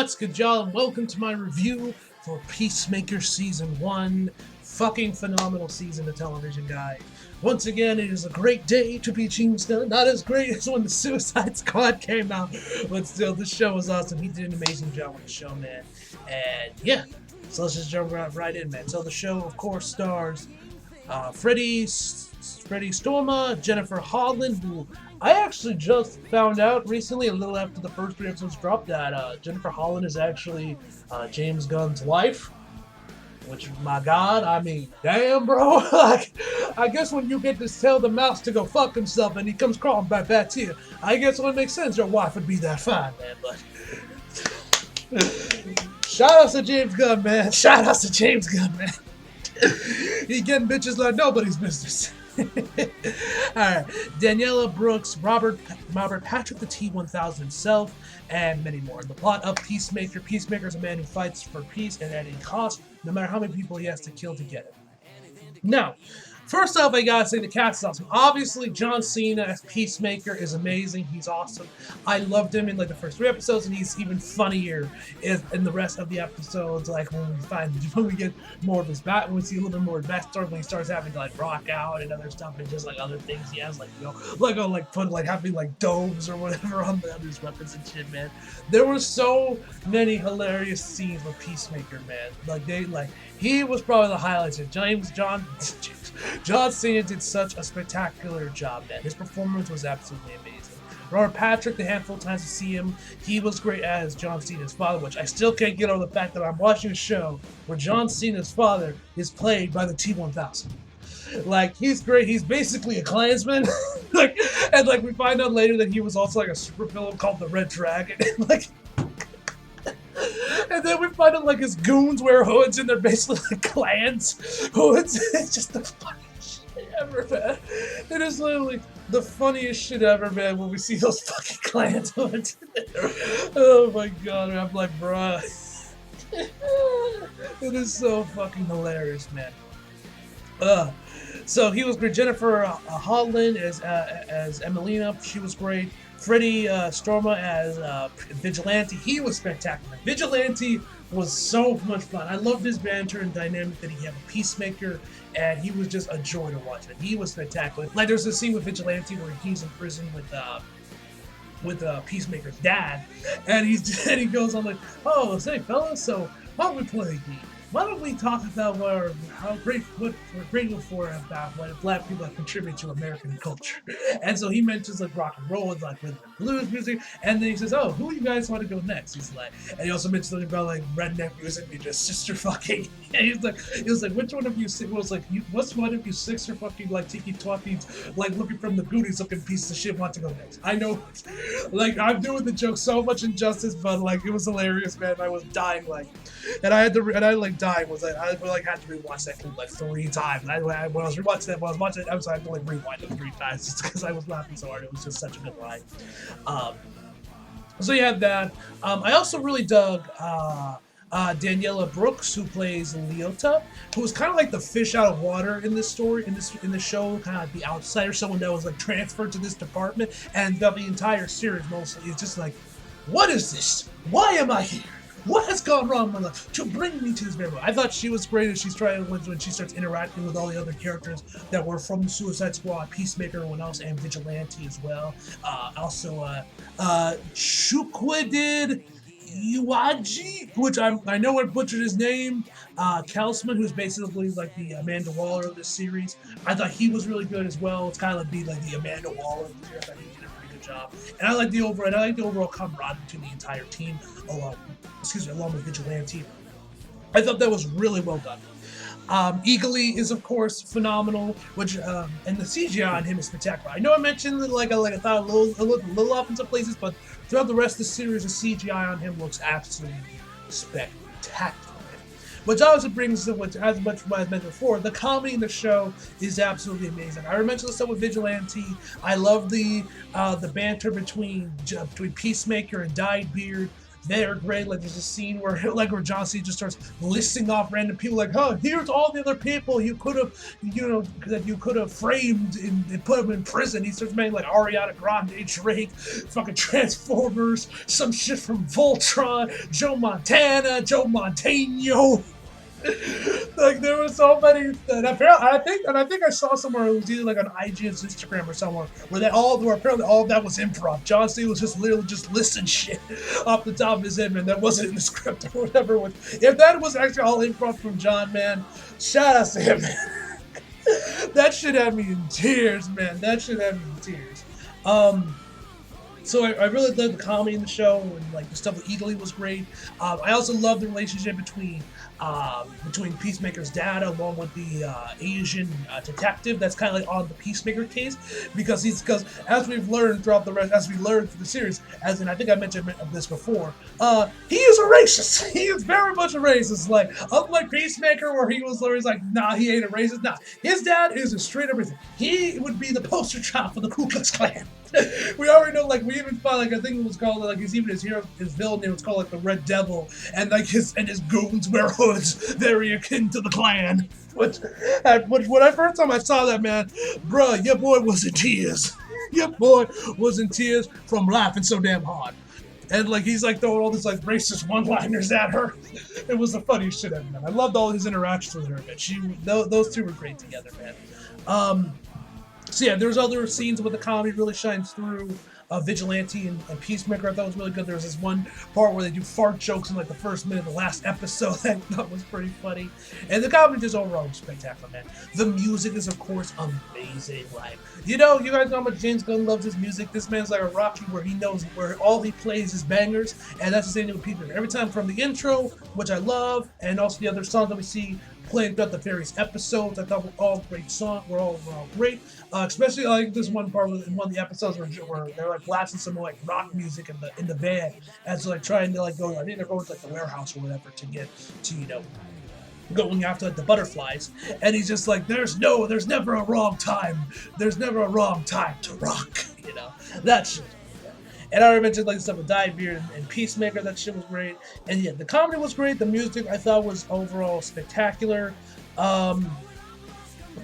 What's good, y'all, and welcome to my review for Peacemaker Season 1. Fucking phenomenal season of television, guys. Once again, it is a great day to be James Gunn. Not as great as when the Suicide Squad came out, but still, this show was awesome. He did an amazing job with the show, man. And yeah, so let's just jump right in, man. So the show, of course, stars Freddie Storma, Jennifer Holland, who I actually just found out recently, a little after the first 3 episodes dropped, that Jennifer Holland is actually James Gunn's wife. Which, my God, I mean, damn, bro. Like, I guess when you get to tell the mouse to go fuck himself and he comes crawling back to you, I guess it would make sense your wife would be that fine, man. But shout out to James Gunn, man. Shout out to James Gunn, man. He getting bitches like nobody's business. Alright, Daniela Brooks, Robert Patrick the T-1000 himself, and many more. The plot of Peacemaker. Peacemaker is a man who fights for peace and at any cost, no matter how many people he has to kill to get it. Now, first off, I gotta say the cast is awesome. Obviously, John Cena as Peacemaker is amazing. He's awesome. I loved him in like the first 3 episodes, and he's even funnier in the rest of the episodes. Like when we get more of his when we see a little bit more of his backstory, when he starts having to like rock out and other stuff, and just like other things he has, like having like domes or whatever on his weapons and shit, man. There were so many hilarious scenes with Peacemaker, man. He was probably the highlights. John Cena did such a spectacular job, man. His performance was absolutely amazing. Robert Patrick, the handful of times to see him, he was great as John Cena's father, which I still can't get over the fact that I'm watching a show where John Cena's father is played by the T-1000. Like, he's great. He's basically a Klansman. And we find out later that he was also like a supervillain called the Red Dragon. And then we find out like his goons wear hoods and they're basically like Klans hoods. It's just the funniest shit ever, man. It is literally the funniest shit ever, man, when we see those fucking Klans hoods. Oh my God, I'm like, bruh. It is so fucking hilarious, man. So he was great. Jennifer Holland as Emelina, she was great. Freddie Storma as Vigilante, he was spectacular. Vigilante was so much fun. I loved his banter and dynamic that he had with Peacemaker, and he was just a joy to watch. And he was spectacular. Like there's a scene with Vigilante where he's in prison with Peacemaker's dad, and he goes on like, "Oh, say fellas, so why don't we play a game? Why don't we talk about what we're grateful for about what black people have contributed to American culture?" And so he mentions like rock and roll and like rhythm and blues music, and then he says, "Oh, who do you guys want to go next?" He's like, and he also mentions something about like redneck music and just sister fucking. And he was like, which one of you what's one of you sister fucking like tiki twatties like looking from the booties looking pieces of shit want to go next? I know, like I'm doing the joke so much injustice, but like it was hilarious, man. I was dying and I had to had to rewatch that clip like 3 times. When I was watching that episode, I had to like rewind it 3 times just because I was laughing so hard. It was just such a good line. So you have that. I also really dug Daniela Brooks, who plays Leota, who was kind of like the fish out of water in this story, in the show, kind of like the outsider, someone that was like transferred to this department, and the entire series mostly is just like, what is this? Why am I here? What has gone wrong in my life to bring me to this very moment? I thought she was great as she's trying when she starts interacting with all the other characters that were from the Suicide Squad, Peacemaker, everyone else, and Vigilante as well. Also, Chukwudid Iwaji, which I know I butchered his name. Kelsman, who's basically like the Amanda Waller of this series. I thought he was really good as well. It's kind of like like the Amanda Waller of the series. I think he did a pretty good job. And I like the overall camaraderie between the entire team, along with Vigilante. I thought that was really well done. Eagly is of course phenomenal, which and the CGI on him is spectacular. I know I mentioned that I thought a little off in some places, but throughout the rest of the series, the CGI on him looks absolutely spectacular. Which also brings to as much as I mentioned before, the comedy in the show is absolutely amazing. I mentioned the stuff with Vigilante. I love the banter between Peacemaker and Dyed Beard. They're great. Like there's a scene where where John Cena just starts listing off random people, like, oh, here's all the other people you could have, that you could have framed and put them in prison. He starts making like Ariana Grande, Drake, fucking Transformers, some shit from Voltron, Joe Montana, Joe Montano. Like there were so many that apparently I think I saw somewhere, it was either like on IGN's Instagram or somewhere, where they all were apparently all of that was improv. John Cena was just literally just listing shit off the top of his head, man. That wasn't in the script or whatever. If that was actually all improv from John, man, shout out to him, man. That shit had me in tears, man. That shit had me in tears. So I really loved the comedy in the show, and like the stuff with Italy was great. I also love the relationship between Peacemaker's dad along with the Asian detective that's kind of like on the Peacemaker case, because as we've learned throughout as we learned through the series, as in I think I mentioned this before, he is a racist. He is very much a racist. Like unlike Peacemaker, where he's like, nah, he ain't a racist. Nah, his dad is a straight up racist. He would be the poster child for the Ku Klux Klan. We already know, like we even found, like I think it was called, like his villain name was called like the Red Devil, and like his goons wear hoods, very akin to the Klan. Which when I first time I saw that, man, bruh, your boy was in tears. Your boy was in tears from laughing so damn hard. And like he's like throwing all these like racist one-liners at her. It was the funniest shit ever, man. I loved all his interactions with her, man. Those two were great together, man. So yeah, there's other scenes where the comedy really shines through. Vigilante and Peacemaker, I thought was really good. There was this one part where they do fart jokes in like the first minute of the last episode that I thought was pretty funny. And the comedy just overall was spectacular, man. The music is of course amazing. Like, you guys know how much James Gunn loves his music. This man's like a Rocky, where he knows where all he plays is bangers, and that's the same thing with Peacemaker. Every time, from the intro, which I love, and also the other songs that we see playing throughout the various episodes, I thought were all great songs. Were all great. Especially like this one part in one of the episodes where they're like blasting some like rock music in the van as they're like trying to like go. I think they're going to like the warehouse or whatever to get to going after like the butterflies, and he's just like, there's never a wrong time. There's never a wrong time to rock. That shit. And I already mentioned like stuff with Beard and Peacemaker. That shit was great. And yeah, the comedy was great. The music I thought was overall spectacular.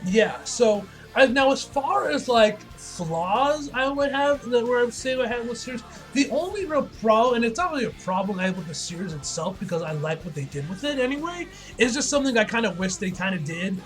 Yeah. So now as far as like flaws I would have, where I would say I had with the series, the only real problem, and it's not really a problem I have with the series itself because I like what they did with it anyway, is just something I kind of wish they kind of did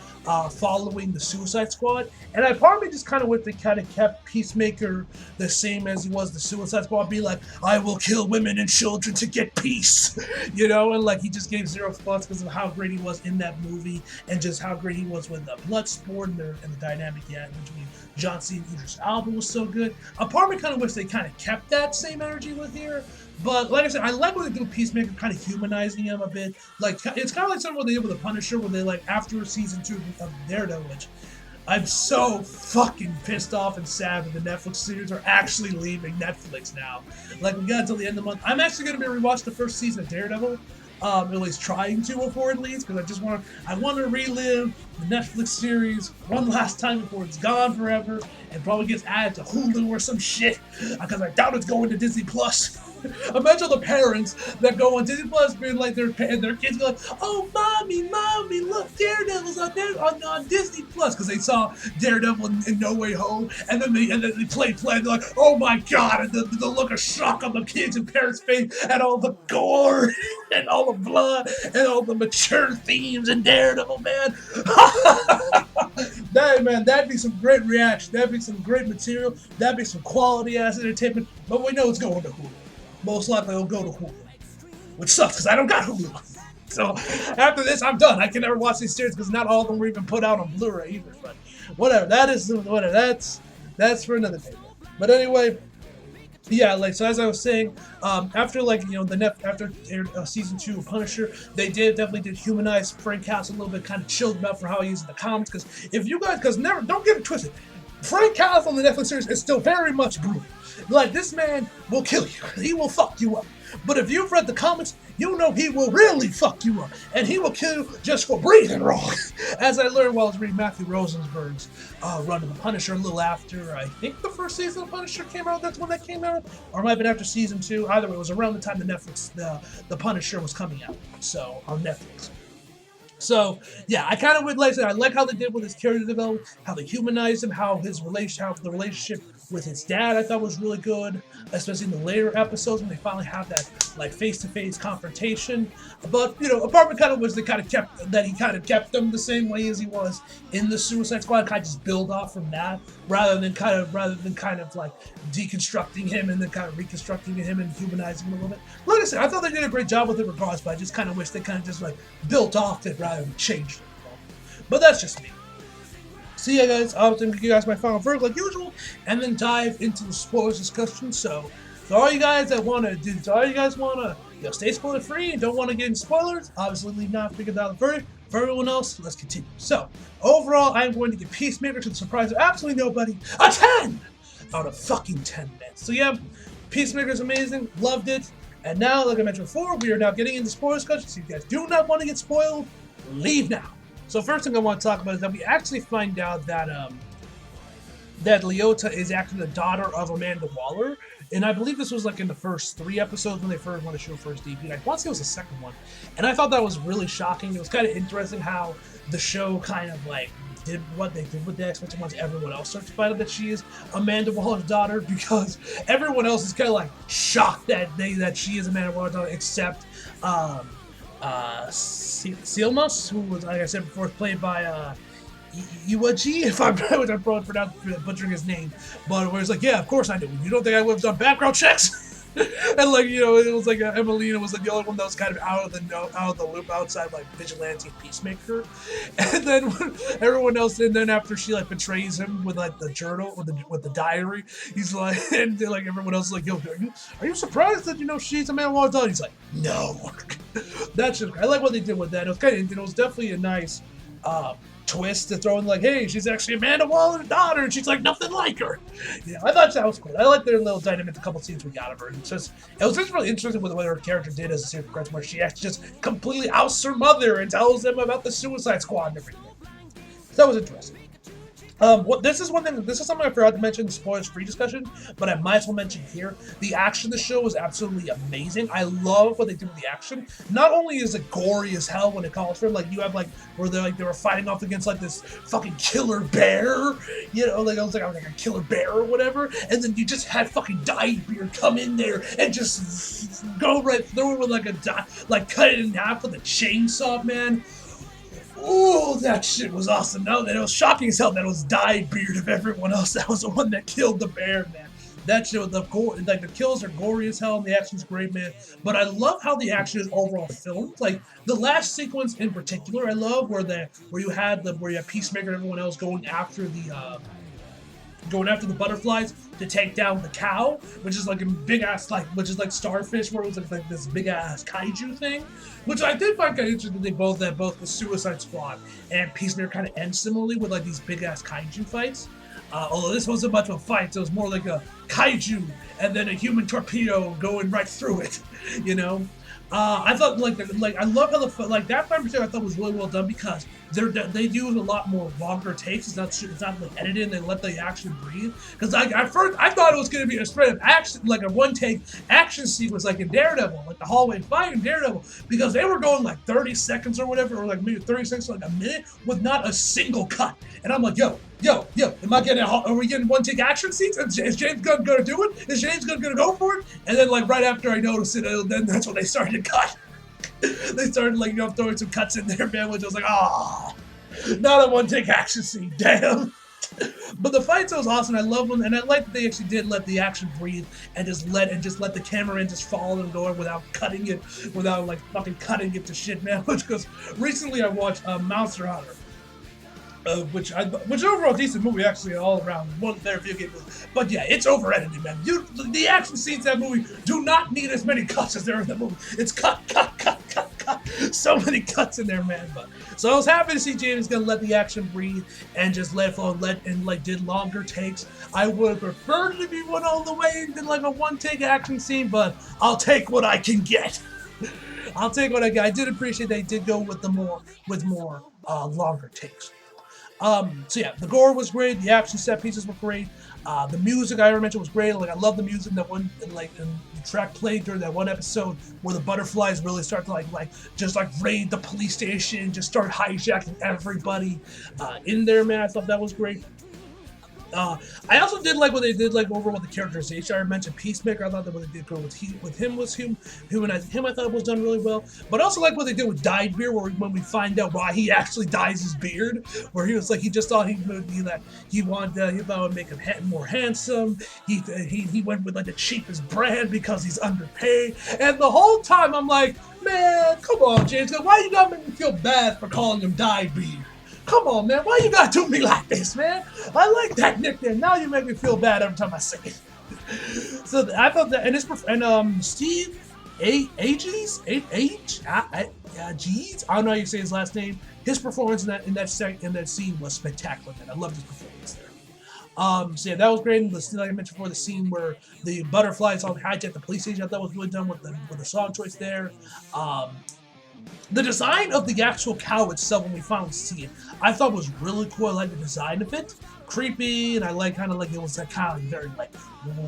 following the Suicide Squad. And I probably just kind of wish they kind of kept Peacemaker the same as he was the Suicide Squad, be like, I will kill women and children to get peace, and like he just gave zero fucks because of how great he was in that movie and just how great he was with Bloodsport and the dynamic he had between John Cena and Idris Elba was so good. A part of me kind of wish they kind of kept that same energy with here. But like I said, I like what they do with Peacemaker, kind of humanizing him a bit. Like it's kind of like something what they did with the Punisher, where they like after season 2 of Daredevil, which I'm so fucking pissed off and sad that the Netflix series are actually leaving Netflix now. Like we got until the end of the month. I'm actually going to be rewatch the first season of Daredevil. At least trying to before it leaves, because I want to relive the Netflix series one last time before it's gone forever and probably gets added to Hulu or some shit, because I doubt it's going to Disney Plus. Imagine the parents that go on Disney Plus being like their kids be like, oh mommy, look, Daredevil's on Disney Plus, because they saw Daredevil in No Way Home, and then they play, they're like, oh my god, and the look of shock on the kids and parents' face, and all the gore and all the blood and all the mature themes in Daredevil, man. That'd be some great reaction. That'd be some great material. That'd be some quality ass entertainment. But we know it's going to Hulu. Most likely it'll go to Hulu, which sucks because I don't got Hulu. So after this, I'm done. I can never watch these series because not all of them were even put out on Blu-ray either. But whatever. That's for another day. But anyway, yeah. Like so, as I was saying, after season 2 of Punisher, they definitely did humanize Frank Castle a little bit, kind of chilled him out for how he is in the comics. Because don't get it twisted. Frank Castle on the Netflix series is still very much brutal. Like, this man will kill you. He will fuck you up. But if you've read the comics, you know he will really fuck you up, and he will kill you just for breathing wrong. As I learned while I was reading Matthew Rosenberg's run of The Punisher a little after, I think the first season of Punisher came out, that's when that came out, or it might have been after season 2, either way, it was around the time the Punisher was coming out, so, on Netflix. So yeah, I kind of would like. I like how they did with his character development, how they humanized him, how the relationship with his dad I thought was really good, especially in the later episodes when they finally have that like face-to-face confrontation. But apart from kind of was he kind of kept them the same way as he was in the Suicide Squad, kind of just build off from that rather than kind of like deconstructing him and then kind of reconstructing him and humanizing him a little bit. Like I said, I thought they did a great job with it regardless, but I just kind of wish they kind of just like built off it rather than changed it. But that's just me. So yeah, guys, I'll give you guys my final verdict like usual, and then dive into the spoilers discussion. So, for all you guys that want to stay spoiler free and don't want to get in spoilers, obviously leave now, figure out the verdict. For everyone else, let's continue. So, overall, I'm going to give Peacemaker, to the surprise of absolutely nobody, a 10 out of fucking 10, man. So yeah, Peacemaker is amazing, loved it, and now, like I mentioned before, we are now getting into spoiler discussion. So if you guys do not want to get spoiled, leave now. So first thing I want to talk about is that we actually find out that that Leota is actually the daughter of Amanda Waller, and I believe this was like in the first 3 episodes when the show first debuted. I want to say it was the second one, and I thought that was really shocking. It was kind of interesting how the show kind of like did what they did with the expected once everyone else starts to find out that she is Amanda Waller's daughter, because everyone else is kind of like shocked that she is Amanda Waller's daughter, except Silmas, who was, like I said before, played by Iwaji, if I'm butchering his name, but where it's like, yeah, of course I do. You don't think I would have done background checks? And like, it was like Emelina was like the only one that was kind of out of the loop outside like Vigilante and Peacemaker, and then everyone else. And then after she like betrays him with like the journal with the diary, he's like, and like everyone else is like, yo, are you surprised that she's a man walked on? He's like, no. That's just, I like what they did with that. It was it was definitely a nice twist to throw in, like, hey, she's actually Amanda Waller's daughter, and she's like nothing like her. Yeah, I thought that was cool. I like their little dynamic, a couple scenes we got of her. It was just really interesting with what her character did as a series progression, where she actually just completely ousts her mother and tells them about the Suicide Squad and everything. So that was interesting. This is something I forgot to mention in the spoilers-free discussion, but I might as well mention here. The action in the show was absolutely amazing. I love what they did with the action. Not only is it gory as hell when it calls for it, like you have like where they were fighting off against like this fucking killer bear, like I was like a killer bear or whatever, and then you just had fucking Diebeard come in there and just go right through it with like cut it in half with a chainsaw, man. Oh, that shit was awesome. No, that it was shocking as hell that it was Diebeard of everyone else. That was the one that killed the bear, man. That shit, the kills are gory as hell and the action's great, man. But I love how the action is overall filmed. Like the last sequence in particular, I love where you have Peacemaker and everyone else going after the butterflies to take down the cow, which is like a big ass which is like Starfish, where it was like this big ass kaiju thing, which I did find kind of interesting. That both the Suicide Squad and Peacemaker kind of end similarly with like these big ass kaiju fights. Although this wasn't much of a fight, so it was more like a kaiju and then a human torpedo going right through it, I thought I love how that fight I thought was really well done, because they do a lot more longer takes. It's not like edited, and they let the action breathe. Because at first I thought it was going to be a straight up action, like a one take action sequence, like in Daredevil, like the hallway fight in Daredevil, because they were going like 30 seconds or whatever, or like maybe 30 seconds, like a minute, with not a single cut. And I'm like, yo, are we getting one take action scenes? Is James Gunn gonna do it? Is James Gunn gonna go for it? And then like right after I noticed it, then that's when they started to cut. They started throwing some cuts in there, man, which I was like, not a one take action scene, damn. But the fight was awesome. I love them, and I like that they actually did let the action breathe and just let the camera just follow and go without cutting it, without like fucking cutting it to shit, man. Because recently I watched Monster Hunter. Which overall decent movie actually all around, one of their video game movies. But yeah, it's over edited, man. The action scenes in that movie do not need as many cuts as there are in the movie. It's cut. So many cuts in there, man. So I was happy to see James Gunn let the action breathe and just let flow, did longer takes. I would have preferred it if he went all the way and did like a one take action scene, but I'll take what I can get. I'll take what I got. I did appreciate they did go with the more longer takes. So yeah, the gore was great. The action set pieces were great. The music I already mentioned was great. Like I love the music that one like the track played during that one episode where the butterflies really start to like just like raid the police station, just start hijacking everybody in there. Man, I thought that was great. I also did like what they did like over with the characterization. I mentioned Peacemaker. I thought that what they did with him was humanize him. I thought was done really well. But also like what they did with dyed beard, where when we find out why he actually dyes his beard, where he was like he just thought he would be like he thought it would make him more handsome. He went with like the cheapest brand because he's underpaid. And the whole time I'm like, man, come on, James, why you gotta make me feel bad for calling him dyed beard? Come on, man. Why you gotta do me like this, man? I like that nickname. Now you make me feel bad every time I say it. So I thought that, and Steve Ages, Geez, I don't know how you say his last name. His performance in that scene was spectacular, man. I loved his performance there. So yeah, that was great. And like I mentioned before, the scene where the butterflies all hijacked the police station, I thought was really done with the song choice there. The design of the actual cow itself, when we finally see it, I thought was really cool. I like the design of it, creepy, and I like kind of like it was like kind of very like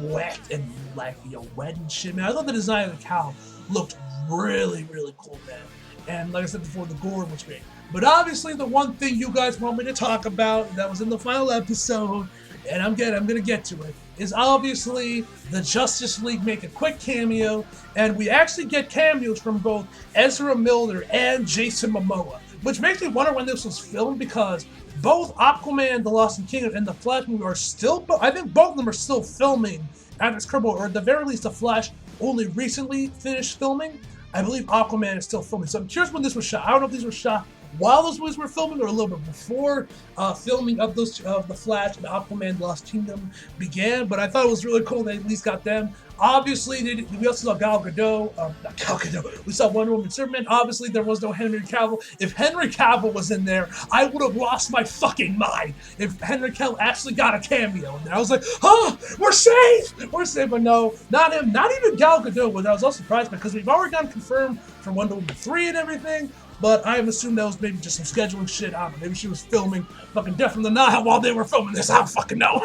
wet and like wet and shit. Man, I thought the design of the cow looked really cool, man. And like I said before, the gore was great. But obviously, the one thing you guys want me to talk about that was in the final episode, and I'm gonna get to it, is obviously the Justice League make a quick cameo, and we actually get cameos from both Ezra Miller and Jason Momoa, which makes me wonder when this was filmed, because both Aquaman, The Lost Kingdom, and The Flash movie are still, I think both of them are still filming at this current moment, or at the very least, The Flash only recently finished filming. I believe Aquaman is still filming, so I'm curious when this was shot. I don't know if these were shot while those movies were filming or a little bit before filming of The Flash and Aquaman Lost Kingdom began, but I thought it was really cool they at least got them. Obviously, we also saw Gal Gadot, not Gal Gadot, we saw Wonder Woman, Superman. Obviously, there was no Henry Cavill. If Henry Cavill was in there, I would have lost my fucking mind if Henry Cavill actually got a cameo in there. I was like, oh, we're safe! We're safe, but no, not him, not even Gal Gadot, which I was also surprised by, because we've already gotten confirmed for Wonder Woman 3 and everything. But I have assumed that was maybe just some scheduling shit. I don't know, maybe she was filming fucking Death from the Nile while they were filming this. I don't fucking know.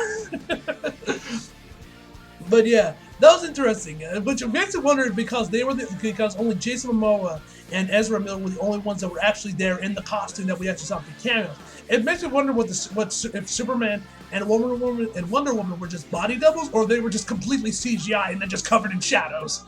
But yeah, that was interesting. But it makes me wonder because because only Jason Momoa and Ezra Miller were the only ones that were actually there in the costume that we actually saw the cameos. It makes me wonder if Superman and Wonder Woman were just body doubles, or they were just completely CGI and then just covered in shadows.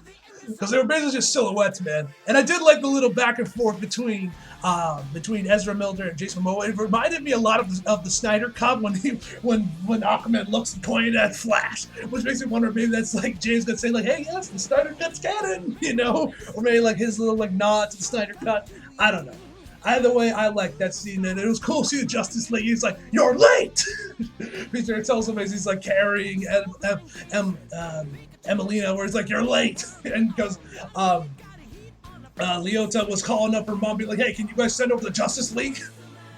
Because they were basically just silhouettes, man. And I did like the little back and forth between Ezra Miller and Jason Momoa. It reminded me a lot of the Snyder Cut when Aquaman looks and pointed at Flash, which makes me wonder if maybe that's like James gonna say like, hey, yes, the Snyder Cut's canon, or maybe like his little like nod to the Snyder Cut. I don't know. Either way, I like that scene, and it was cool to see the Justice League. He's like, "You're late." Peter tells him as he's like carrying Emelina, where he's like, "You're late," and because Leota was calling up her mom, being like, "Hey, can you guys send over the Justice League?"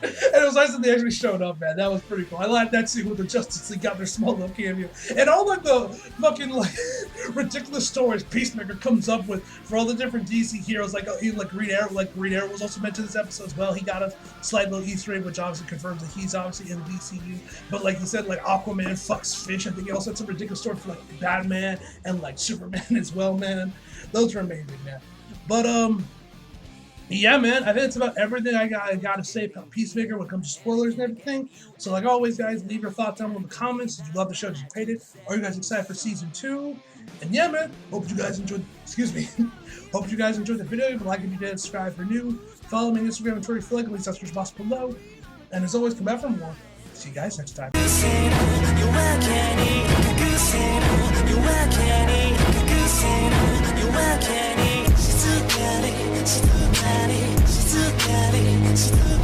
And it was nice that they actually showed up, man. That was pretty cool. I like that scene with the Justice League got their small little cameo, and all like the fucking like ridiculous stories Peacemaker comes up with for all the different DC heroes. Like Green Arrow was also mentioned this episode as well. He got a slight little Easter egg, which obviously confirms that he's obviously in the DCU. But like he said, like Aquaman fucks fish. I think he also had some ridiculous story for like Batman and like Superman as well, man. Those were amazing, man. But yeah, man, I think it's about everything I gotta say about Peacemaker when it comes to spoilers and everything. So like always, guys, leave your thoughts down in the comments. Did you love the show? Did you hate it? Are you guys excited for season 2? And yeah, man, hope you guys enjoyed. Hope you guys enjoyed the video. If you like it, you did, subscribe for new. Follow me on Instagram and Twitter if you like. Links description box below. And as always, come back for more. See you guys next time. She's too